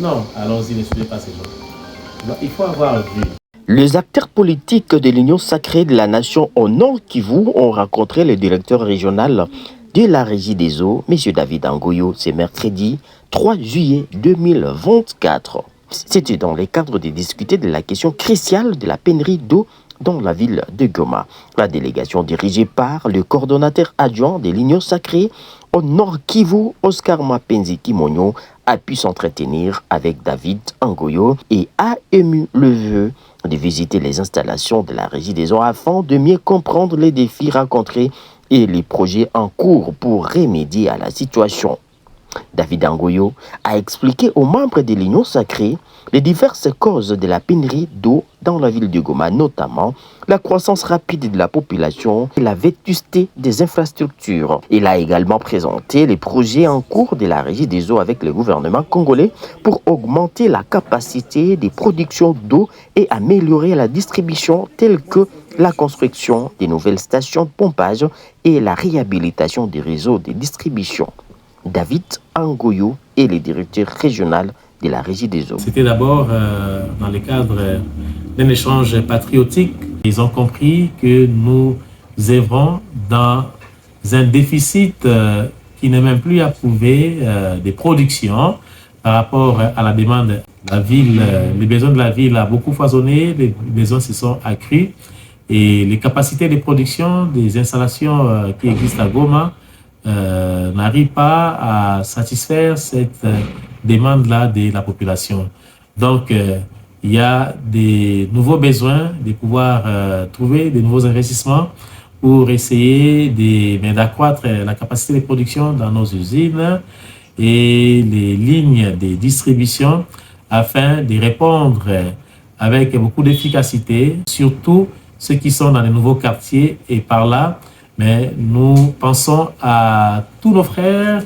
non, allons-y, ne suivez pas ces gens. Donc, il faut avoir vu. Les acteurs politiques de l'Union sacrée de la nation au Nord Kivu ont rencontré le directeur régional de la Régie des eaux, M. David Angoyo, ce mercredi 3 juillet 2024. C'était dans le cadre de discuter de la question cruciale de la pénurie d'eau dans la ville de Goma. La délégation dirigée par le coordonnateur adjoint de l'Union sacrée au Nord Kivu, Oscar Mapenzi Kimonyo, a pu s'entretenir avec David Angoyo et a ému le vœu de visiter les installations de la Régie des eaux afin de mieux comprendre les défis rencontrés et les projets en cours pour remédier à la situation. David Angoyo a expliqué aux membres de l'Union sacrée les diverses causes de la pénurie d'eau dans la ville de Goma, notamment la croissance rapide de la population et la vétusté des infrastructures. Il a également présenté les projets en cours de la Régie des eaux avec le gouvernement congolais pour augmenter la capacité de production d'eau et améliorer la distribution telle que la construction des nouvelles stations de pompage et la réhabilitation des réseaux de distribution. David Angoyo est le directeur régional de la Régie des eaux. C'était d'abord dans le cadre d'un échange patriotique. Ils ont compris que nous œuvrons dans un déficit qui n'est même plus approuvé des productions par rapport à la demande. La ville, les besoins de la ville a beaucoup foisonné, les besoins se sont accrus et les capacités de production des installations qui existent à Goma n'arrive pas à satisfaire cette demande-là de la population. Donc, il y a des nouveaux besoins de pouvoir trouver des nouveaux investissements pour essayer d'accroître la capacité de production dans nos usines et les lignes de distribution afin de répondre avec beaucoup d'efficacité, surtout ceux qui sont dans les nouveaux quartiers et par là, mais nous pensons à tous nos frères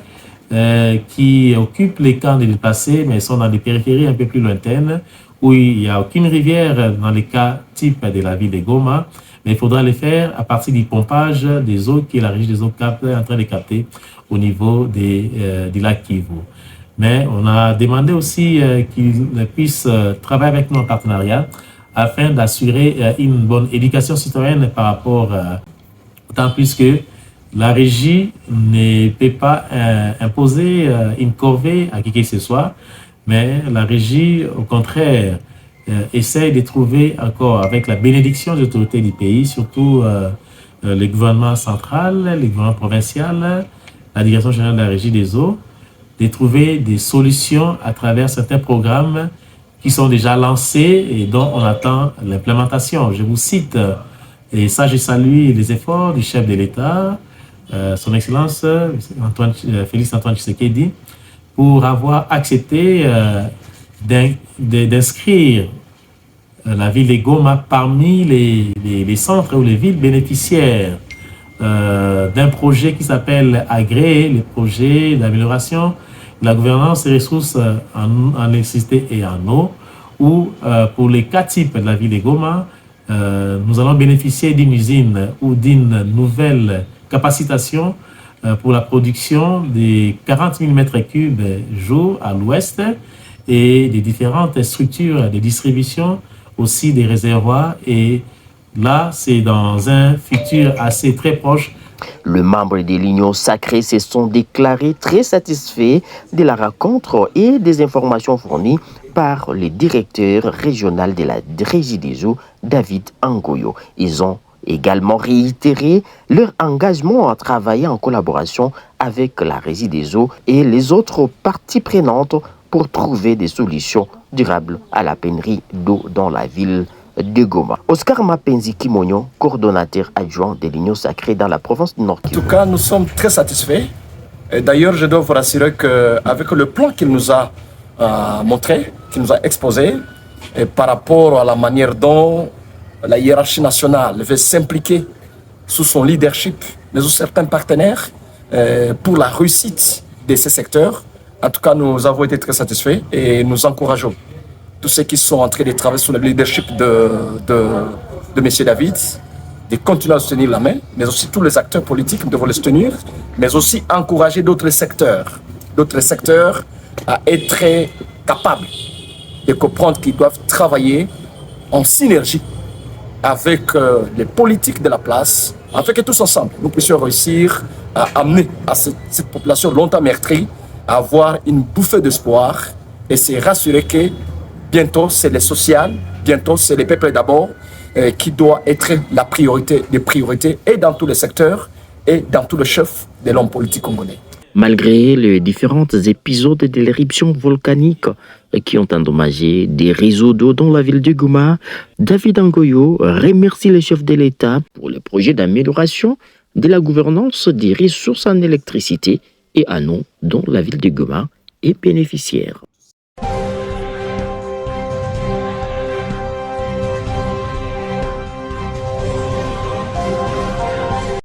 qui occupent les camps des déplacés, mais sont dans des périphéries un peu plus lointaines, où il n'y a aucune rivière dans les cas type de la ville de Goma, mais il faudra les faire à partir du pompage des eaux que la Régie des eaux est en train de capter au niveau du lac Kivu. Mais on a demandé aussi qu'ils puissent travailler avec nous en partenariat afin d'assurer une bonne éducation citoyenne par rapport Tant plus que la régie ne peut pas imposer une corvée à qui que ce soit, mais la régie, au contraire, essaie de trouver encore, avec la bénédiction des autorités du pays, surtout le gouvernement central, le gouvernement provincial, la direction générale de la régie des eaux, de trouver des solutions à travers certains programmes qui sont déjà lancés et dont on attend l'implémentation. Je vous cite. Et ça, je salue les efforts du chef de l'État, son Excellence Félix Antoine Tshisekedi, pour avoir accepté d'inscrire la ville de Goma parmi les centres ou les villes bénéficiaires d'un projet qui s'appelle AGRÉ, le projet d'amélioration de la gouvernance et ressources en électricité et en eau, où pour les 4 types de la ville de Goma, nous allons bénéficier d'une usine ou d'une nouvelle capacitation pour la production de 40 000 m3 jour à l'ouest et des différentes structures de distribution, aussi des réservoirs. Et là, c'est dans un futur assez très proche. Les membres de l'Union sacrée se sont déclarés très satisfaits de la rencontre et des informations fournies par le directeur régional de la Régie des eaux, David Angoyo. Ils ont également réitéré leur engagement à travailler en collaboration avec la Régie des eaux et les autres parties prenantes pour trouver des solutions durables à la pénurie d'eau dans la ville de Goma. Oscar Mapenzi Kimonyo, coordonnateur adjoint de l'Union sacrée dans la province du Nord Kivu. En tout cas, nous sommes très satisfaits. D'ailleurs, je dois vous rassurer qu'avec le plan qu'il nous a montré, qu'il nous a exposé, et par rapport à la manière dont la hiérarchie nationale veut s'impliquer sous son leadership, mais aussi certains partenaires, pour la réussite de ces secteurs, en tout cas, nous avons été très satisfaits et nous encourageons tous ceux qui sont en train de travailler sous le leadership de M. David, de continuer à se tenir la main, mais aussi tous les acteurs politiques devront les tenir, mais aussi encourager d'autres secteurs à être capables de comprendre qu'ils doivent travailler en synergie avec les politiques de la place, afin que tous ensemble, nous puissions réussir à amener à cette population longtemps meurtrie à avoir une bouffée d'espoir et se rassurer que bientôt c'est le social, bientôt c'est les peuples d'abord qui doit être la priorité des priorités et dans tous les secteurs et dans tout le chef de l'homme politique congolais. Malgré les différents épisodes de l'éruption volcanique qui ont endommagé des réseaux d'eau dans la ville de Goma, David Angoyo remercie les chefs de l'État pour le projet d'amélioration de la gouvernance des ressources en électricité et en eau dont la ville de Goma est bénéficiaire.